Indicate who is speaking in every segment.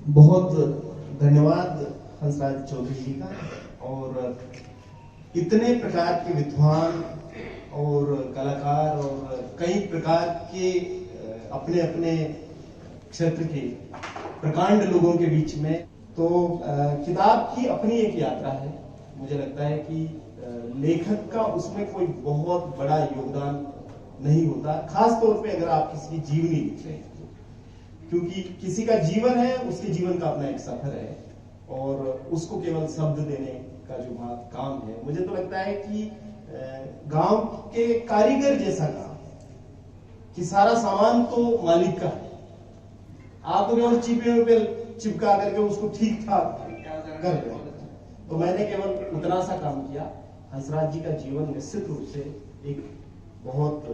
Speaker 1: बहुत धन्यवाद हंसराज चौधरी जी का। और इतने प्रकार के विद्वान और कलाकार और कई प्रकार के अपने अपने क्षेत्र के प्रकांड लोगों के बीच में तो किताब की अपनी एक यात्रा है। मुझे लगता है कि लेखक का उसमें कोई बहुत बड़ा योगदान नहीं होता, खास तौर पे अगर आप किसी की जीवनी लिख रहे हैं, क्योंकि किसी का जीवन है, उसके जीवन का अपना एक सफर है और उसको केवल शब्द देने का जो काम है, मुझे तो लगता है कि गांव के कारीगर जैसा काम कि सारा सामान तो मालिक का है, आप तो केवल चिपे पे चिपका करके उसको ठीक ठाक कर रहे हैं। तो मैंने केवल उतना सा काम किया। हंसराज जी का जीवन निश्चित रूप से एक बहुत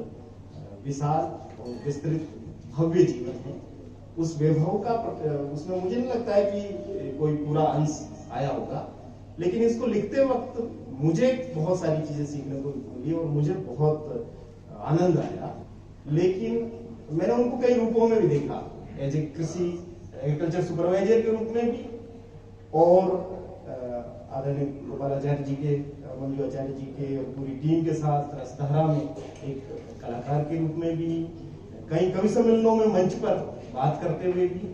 Speaker 1: विशाल और विस्तृत भव्य जीवन है। उस वैभव का उसमें मुझे नहीं लगता है कि कोई पूरा अंश आया होगा, लेकिन इसको लिखते वक्त मुझे बहुत सारी चीजें सीखने को मिली और मुझे बहुत आनंद आया। लेकिन मैंने उनको कई रूपों में भी देखा, एज ए कृषि एग्रीकल्चर सुपरवाइजर के रूप में भी, और आदरणीय गोपालाचार्य जी के, मंजू आचार्य जी के और पूरी टीम के साथ रसधारा में एक कलाकार के रूप में भी, कई कवि सम्मेलनों में मंच पर बात करते हुए भी,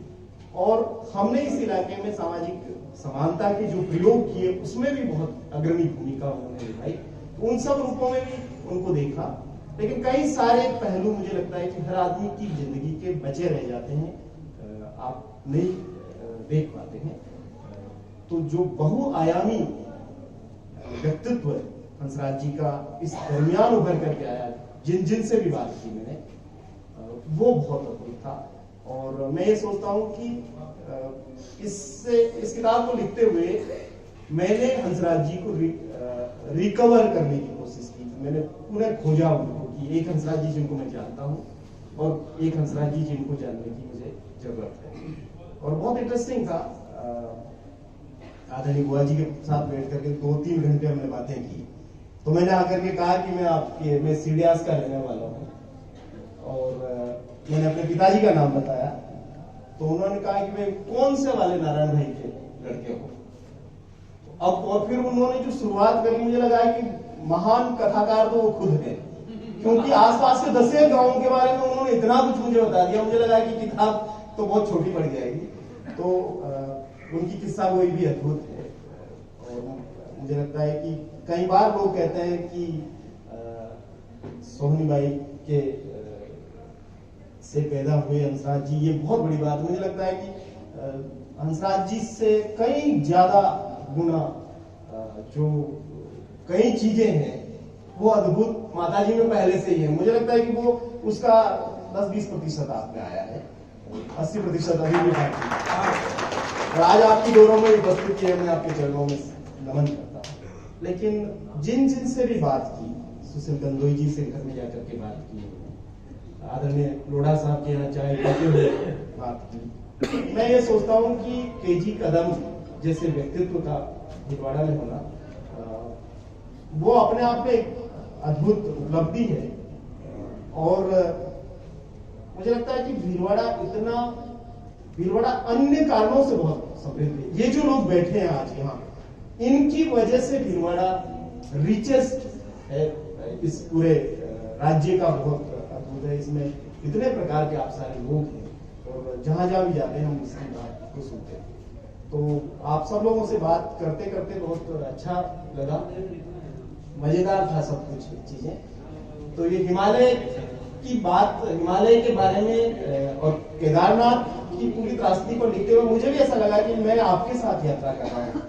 Speaker 1: और हमने इस इलाके में सामाजिक समानता के जो प्रयोग किए उसमें भी बहुत अग्रणी भूमिका उन्होंने निभाई। तो उन सब रूपों में भी उनको देखा। लेकिन कई सारे पहलू मुझे लगता है कि हर आदमी की जिंदगी के बचे रह जाते हैं, आप नहीं देख पाते हैं। तो जो बहुआयामी व्यक्तित्व हंसराज जी का इस दरमियान उभर करके आया, जिन से भी बात की मैंने, वो बहुत अद्भुत था। और मैं ये सोचता हूं कि इस किताब को लिखते हुए मैंने हंसराज जी को रिकवर करने की कोशिश की। मैंने पूरा खोजा उनको कि एक हंसराज जी जिनको मैं जानता हूं और एक हंसराज जी जिनको जानने की मुझे जरूरत है। और बहुत इंटरेस्टिंग था, आदरणीय बुआ जी के साथ बैठ करके 2-3 घंटे हमने बातें की। तो मैंने आकर के कहा कि मैं सीढ़ियास का रहने वाला हूँ, और मैंने अपने पिताजी का नाम बताया। तो उन्होंने कहा कि मैं कौन से वाले नारायण भाई के लड़के हो। अब और फिर उन्होंने जो शुरुआत करी, मुझे लगा कि महान कथाकार तो वो खुद है, क्योंकि आसपास के 10 गांवों के बारे में उन्होंने इतना कुछ मुझे बता दिया। मुझे लगा कि किताब तो बहुत छोटी पड़ जाएगी। तो उनकी किस्सा गोई भी अद्भुत है। और मुझे लगता है कि कई बार लोग कहते हैं कि सोहनीबाई के से पैदा हुए हंसराज जी, ये बहुत बड़ी बात। मुझे लगता है कि हंसराज जी से कई ज्यादा गुना जो कई चीजें हैं वो अद्भुत माता जी में पहले से ही है। मुझे लगता है कि वो उसका 10-20% आप में आया है, 80% अभी भी बाकी। और आज आपकी डोरों में उपस्थिति है, मैं आपके चरणों में नमन करता हूँ। लेकिन जिन से भी बात की, सुशील गंदोई जी से घर में जाकर के बात की, आदरणीय लोढ़ा साहब के यहाँ चाय पीते हुए बात की, मैं ये सोचता हूँ कि केजी कदम जैसे व्यक्तित्व का भिलवाड़ा में होना, वो अपने आप में एक अद्भुत उपलब्धि है। और मुझे लगता है कि भीलवाड़ा अन्य कारणों से बहुत समृद्ध है। ये जो लोग बैठे हैं आज यहाँ, इनकी वजह से भीलवाड़ा रिचेस्ट है, इस पूरे राज्य का बहुत अद्भुत है। इसमें इतने प्रकार के आप सारे लोग हैं और जहां भी जाते हैं हम इसकी बात को सुनते हैं। तो आप सब लोगों से बात करते करते बहुत अच्छा लगा, मजेदार था सब कुछ चीजें। तो ये हिमालय की बात, हिमालय के बारे में और केदारनाथ की पूरी त्रासदी को लिखते हुए मुझे भी ऐसा लगा कि मैं आपके साथ यात्रा कर रहा हूँ।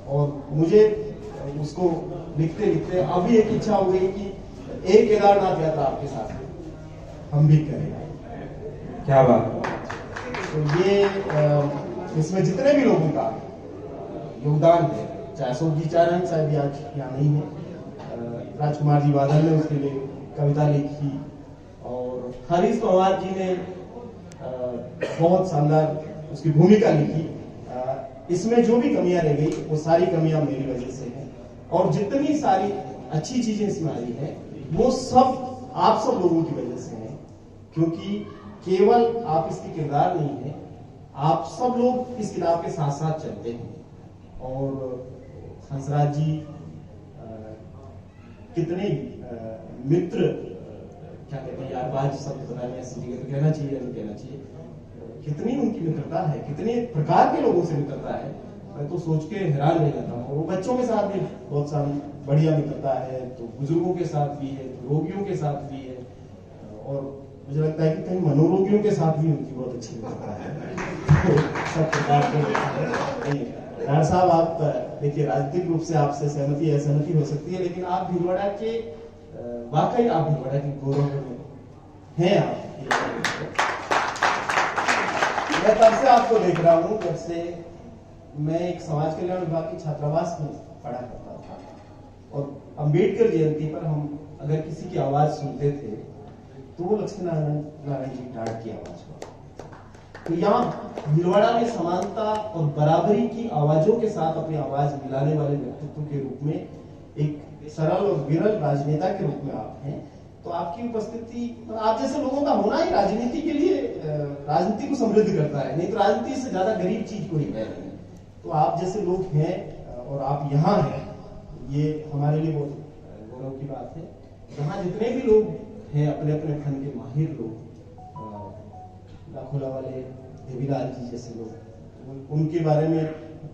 Speaker 1: और मुझे उसको लिखते लिखते अभी एक इच्छा हो गई कि एक केदारनाथ यात्रा आपके साथ हम भी करें।
Speaker 2: क्या बात।
Speaker 1: तो ये इसमें जितने भी लोगों का योगदान है, चाहे अशोक चारण शायद आज यहाँ नहीं है, राजकुमार जी बादल ने उसके लिए कविता लिखी, और हरीश पवार जी ने बहुत शानदार उसकी भूमिका लिखी। इसमें जो भी कमियां रह गई वो सारी कमियां मेरी वजह से हैं, और जितनी सारी अच्छी चीजें इसमें आई है वो सब आप सब लोगों की वजह से है। क्योंकि केवल आप इसके किरदार नहीं है, आप सब लोग इस किताब के साथ साथ चलते हैं और हंसराज जी कितने मित्र क्या कहते हैं यार, बात शब्द पता नहीं ऐसी जगह तो कहना चाहिए या नहीं कहना चाहिए, कितनी उनकी मित्रता है, कितने प्रकार के लोगों से मित्रता है, मैं तो सोच के हैरान रह जाता हूँ। वो बच्चों के साथ भी बहुत सारी बढ़िया मित्रता है, तो बुजुर्गों के साथ भी है, तो रोगियों के साथ भी है, और मुझे लगता है कि कहीं मनोरोगियों के साथ भी उनकी बहुत अच्छी मित्रता है। तो सब प्रकार के डॉक्टर साहब, आप देखिए राजनीतिक रूप से आपसे सहमति असहमति हो सकती है, लेकिन आप भीलवाड़ा के वाकई आप भीलवाड़ा के गौरव हैं। आप मैं तब से आपको देख रहा हूं जब से मैं एक समाज कल्याण विभाग की छात्रावास में पढ़ा करता था, और अंबेडकर जयंती पर हम अगर किसी की आवाज सुनते थे तो वो लक्ष्मी नारायण जी टाट की आवाज हुआ। तो यहाँ भीलवाड़ा में समानता और बराबरी की आवाजों के साथ अपनी आवाज मिलाने वाले व्यक्तित्व के रूप में एक सरल और विरल राजनेता के रूप में आप हैं। तो आपकी उपस्थिति, आप जैसे लोगों का होना ही राजनीति के लिए राजनीति को समृद्ध करता है, नहीं तो राजनीति से ज्यादा गरीब चीज कोई है नहीं। तो आप जैसे लोग हैं और आप यहाँ हैं, ये हमारे लिए बहुत गौरव की बात है। यहाँ जितने भी लोग हैं अपने अपने फन के माहिर लोग, लाखोला वाले देवीलाल जी जैसे लोग, उनके बारे में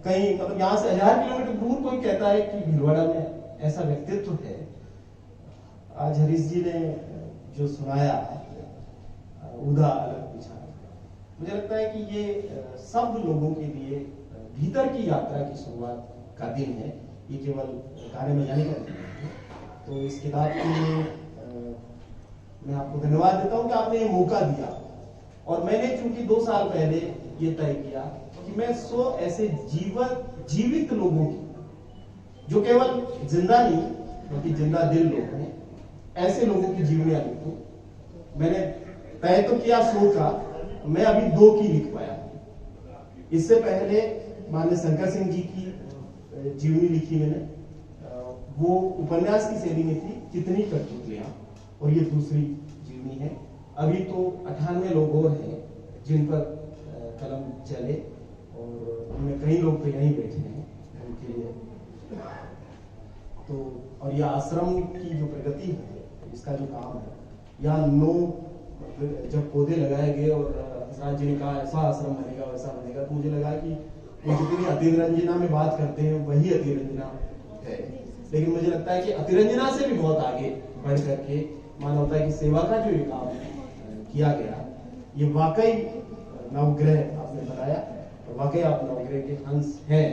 Speaker 1: कहीं मतलब यहाँ से 1000 किलोमीटर दूर कोई कहता है कि भीलवाड़ा में ऐसा व्यक्तित्व है। आज हरीश जी ने जो सुनाया उदा अलग पूछा, मुझे लगता है कि ये सब लोगों के लिए भीतर की यात्रा की शुरुआत का दिन है, ये केवल गाने में जाने का दिन है। तो इस किताब के लिए मैं आपको धन्यवाद देता हूं कि आपने ये मौका दिया, और मैंने चूंकि 2 साल पहले ये तय किया कि मैं 100 ऐसे जीवित लोगों की, जो केवल जिंदा नहीं बल्कि जिंदा दिल लोग हैं, ऐसे लोगों की जीवनियां लिखूं। मैंने तय तो किया 100 का, मैं अभी 2 की लिख पाया। इससे पहले माननीय शंकर सिंह जी की जीवनी लिखी मैंने, वो उपन्यास की शैली में थी, कितनी कठपुतलियां, और ये दूसरी जीवनी है। अभी तो 98 लोग और हैं जिन पर कलम चले, और उनमें कई लोग तो यहीं बैठे हैं उनके लिए। तो और यह आश्रम की जो प्रगति है, इसका जो काम है, यहाँ 9 जब पौधे लगाए गए और हंसराज जी ने कहा ऐसा आश्रम बनेगा वैसा बनेगा, तो मुझे लगा कि वो जितनी अतिरंजना में बात करते हैं वही अतिरंजना है, लेकिन मुझे लगता है कि अतिरंजना से भी बहुत आगे बढ़ करके मानवता की सेवा का जो ये काम किया गया, ये वाकई नवग्रह आपने बताया, और वाकई आप नवग्रह के हंस हैं।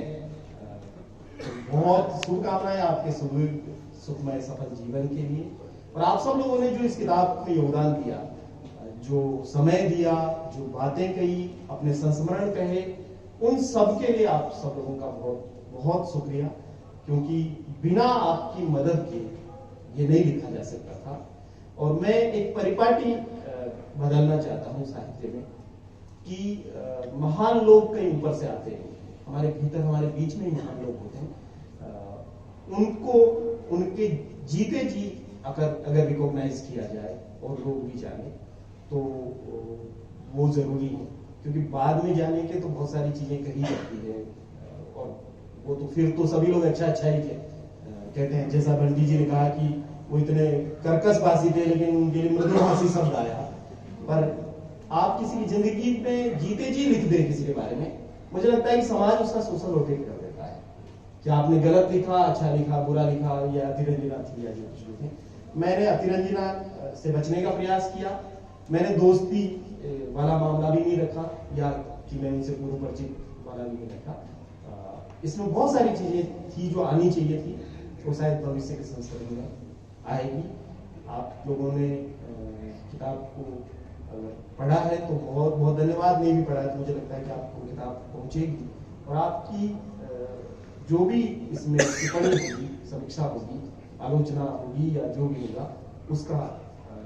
Speaker 1: बहुत शुभकामनाएं आपके सुखमय सफल जीवन के लिए, और आप सब लोगों ने जो इस किताब में योगदान दिया, जो समय दिया, जो बातें कही, अपने संस्मरण कहे, उन सब के लिए आप सब लोगों का बहुत बहुत शुक्रिया, क्योंकि बिना आपकी मदद के ये नहीं लिखा जा सकता था। और मैं एक परिपाटी बदलना चाहता हूँ साहित्य में कि महान लोग कहीं ऊपर से आते हैं, हमारे भीतर हमारे बीच में ही महान लोग होते हैं, उनको उनके जीते जी अगर रिकॉग्नाइज किया जाए और लोग भी जाने तो वो जरूरी है, क्योंकि बाद में जाने के तो बहुत सारी चीजें कही जाती है, और वो तो फिर तो सभी लोग अच्छा ही कहते हैं। जैसा बंटी जी ने कहा कि वो इतने कर्कश भाषी थे लेकिन उनके लिए मृदु भाषी शब्द आया, पर आप किसी की जिंदगी में जीते जी लिख दें किसी के बारे में, मुझे लगता है कि समाज उसका सोशल रोटेट कर देता है कि आपने गलत लिखा, अच्छा लिखा, बुरा लिखा, या अतिरंजना थी या जो कुछ भी थे। मैंने अतिरंजना से बचने का प्रयास किया, मैंने दोस्ती वाला मामला भी नहीं रखा, या कि मैं उनसे पूर्व परिचित वाला भी नहीं रखा। इसमें बहुत सारी चीजें थी जो आनी चाहिए थी, वो शायद भविष्य के संस्करण में आएगी। आप लोगों ने किताब को पढ़ा है तो बहुत बहुत धन्यवाद, नहीं भी पढ़ा है तो मुझे लगता है कि आपको किताब पहुंचेगी, और आपकी जो भी इसमें टिप्पणी होगी, समीक्षा होगी, आलोचना होगी, या जो भी होगा उसका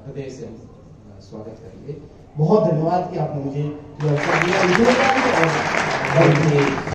Speaker 1: हृदय से हम स्वागत करेंगे। बहुत धन्यवाद कि आपने मुझे जो अवसर दिया।